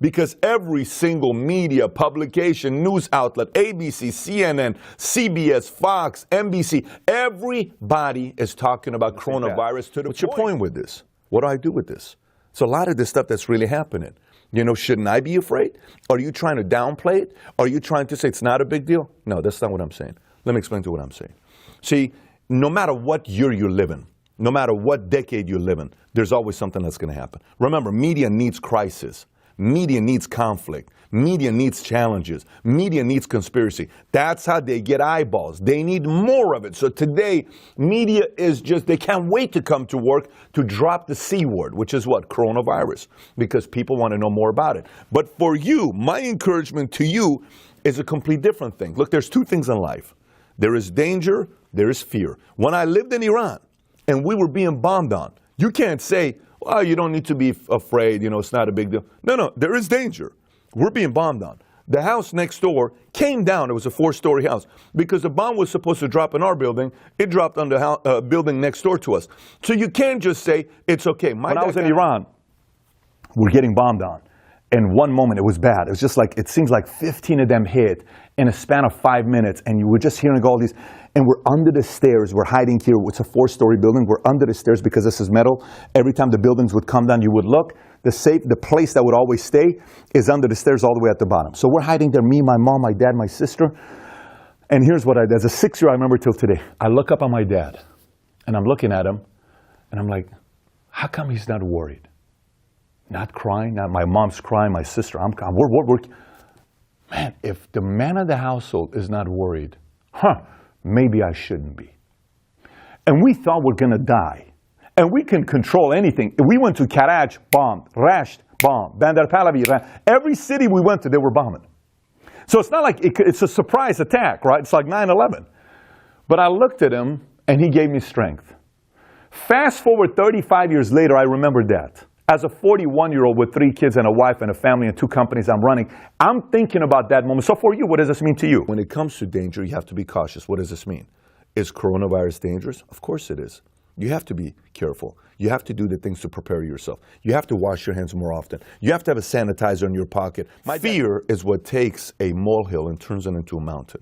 Because every single media, publication, news outlet, ABC, CNN, CBS, Fox, NBC, everybody is talking about coronavirus to the What's your point with this? What do I do with this? So a lot of this stuff that's really happening. You know, shouldn't I be afraid? Are you trying to downplay it? Are you trying to say it's not a big deal? No, that's not what I'm saying. Let me explain to you what I'm saying. See, no matter what year you live in, no matter what decade you live in, there's always something that's going to happen. Remember, media needs crisis. Media needs conflict. Media needs challenges. Media needs conspiracy. That's how they get eyeballs. They need more of it. So today, media is just, they can't wait to come to work to drop the C word, which is what? Coronavirus. Because people want to know more about it. But for you, my encouragement to you is a complete different thing. Look, there's two things in life. There is danger, there is fear. When I lived in Iran and we were being bombed on, you can't say, well, you don't need to be afraid, you know, it's not a big deal. No, there is danger. We're being bombed on. The house next door came down. It was a 4-story house. Because the bomb was supposed to drop in our building, it dropped on the building next door to us. So you can't just say, it's okay. When I was in Iran, we're getting bombed on. And one moment, it was bad. It was just like, it seems like 15 of them hit in a span of 5 minutes. And you were just hearing all these. And we're under the stairs. We're hiding here. It's a 4-story building. We're under the stairs because this is metal. Every time the buildings would come down, you would look. The place that would always stay is under the stairs all the way at the bottom. So we're hiding there, me, my mom, my dad, my sister. And here's what I did. As a 6-year-old, I remember till today. I look up at my dad, and I'm looking at him, and I'm like, how come he's not worried? Not crying. Not my mom's crying, my sister, I'm crying. Man, if the man of the household is not worried, maybe I shouldn't be. And we thought we're going to die. And we can control anything. We went to Karaj, bombed. Rasht, bombed. Bandar Pahlavi, every city we went to, they were bombing. So it's not like it's a surprise attack, right? It's like 9/11. But I looked at him, and he gave me strength. Fast forward 35 years later, I remember that. As a 41-year-old with 3 kids and a wife and a family and 2 companies I'm running, I'm thinking about that moment. So for you, what does this mean to you? When it comes to danger, you have to be cautious. What does this mean? Is coronavirus dangerous? Of course it is. You have to be careful. You have to do the things to prepare yourself. You have to wash your hands more often. You have to have a sanitizer in your pocket. Fear is what takes a molehill and turns it into a mountain.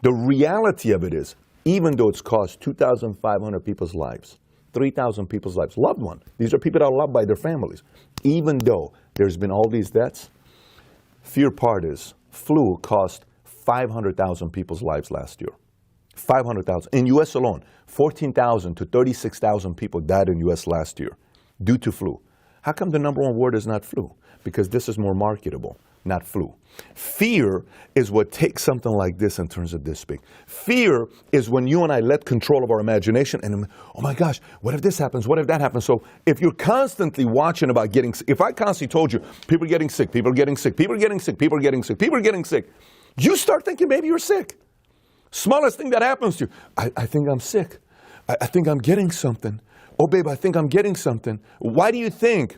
The reality of it is, even though it's cost 2,500 people's lives, 3,000 people's lives, loved one. These are people that are loved by their families. Even though there's been all these deaths, fear part is, flu cost 500,000 people's lives last year. 500,000. In U.S. alone, 14,000 to 36,000 people died in U.S. last year due to flu. How come the number one word is not flu? Because this is more marketable, not flu. Fear is what takes something like this and turns it this big. Fear is when you and I let control of our imagination and, oh my gosh, what if this happens? What if that happens? So if you're constantly watching about getting sick, if I constantly told you, people are getting sick, people are getting sick, people are getting sick, people are getting sick, people are getting sick, you start thinking maybe you're sick. Smallest thing that happens to you, I think I'm sick. I think I'm getting something. Oh, babe, I think I'm getting something. Why do you think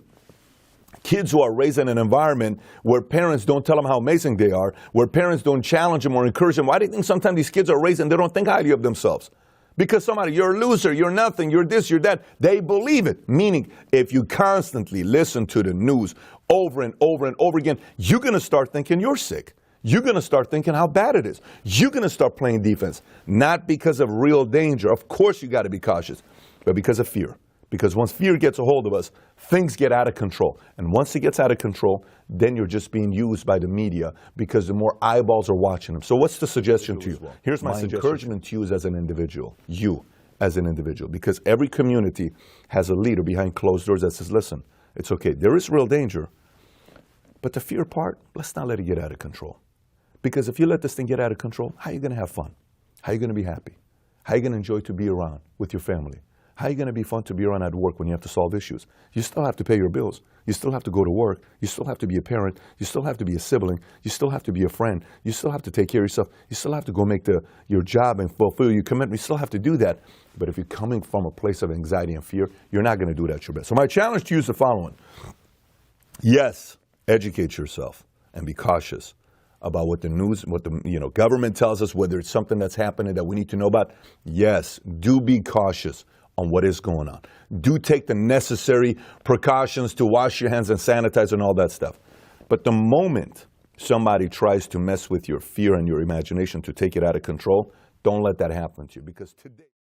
kids who are raised in an environment where parents don't tell them how amazing they are, where parents don't challenge them or encourage them, why do you think sometimes these kids are raised and they don't think highly of themselves? Because somebody, you're a loser, you're nothing, you're this, you're that. They believe it. Meaning, if you constantly listen to the news over and over and over again, you're going to start thinking you're sick. You're going to start thinking how bad it is. You're going to start playing defense. Not because of real danger. Of course you got to be cautious. But because of fear. Because once fear gets a hold of us, things get out of control. And once it gets out of control, then you're just being used by the media because the more eyeballs are watching them. So what's the suggestion to you? Here's my encouragement to you as an individual. You as an individual. Because every community has a leader behind closed doors that says, listen, it's okay. There is real danger. But the fear part, let's not let it get out of control. Because if you let this thing get out of control, how are you going to have fun? How are you going to be happy? How are you going to enjoy to be around with your family? How are you going to be fun to be around at work when you have to solve issues? You still have to pay your bills. You still have to go to work. You still have to be a parent. You still have to be a sibling. You still have to be a friend. You still have to take care of yourself. You still have to go make your job and fulfill your commitment. You still have to do that. But if you're coming from a place of anxiety and fear, you're not going to do that at your best. So my challenge to you is the following. Yes, educate yourself and be cautious about what the news, what the government tells us, whether it's something that's happening that we need to know about. Yes, do be cautious on what is going on. Do take the necessary precautions to wash your hands and sanitize and all that stuff. But the moment somebody tries to mess with your fear and your imagination to take it out of control, don't let that happen to you, because today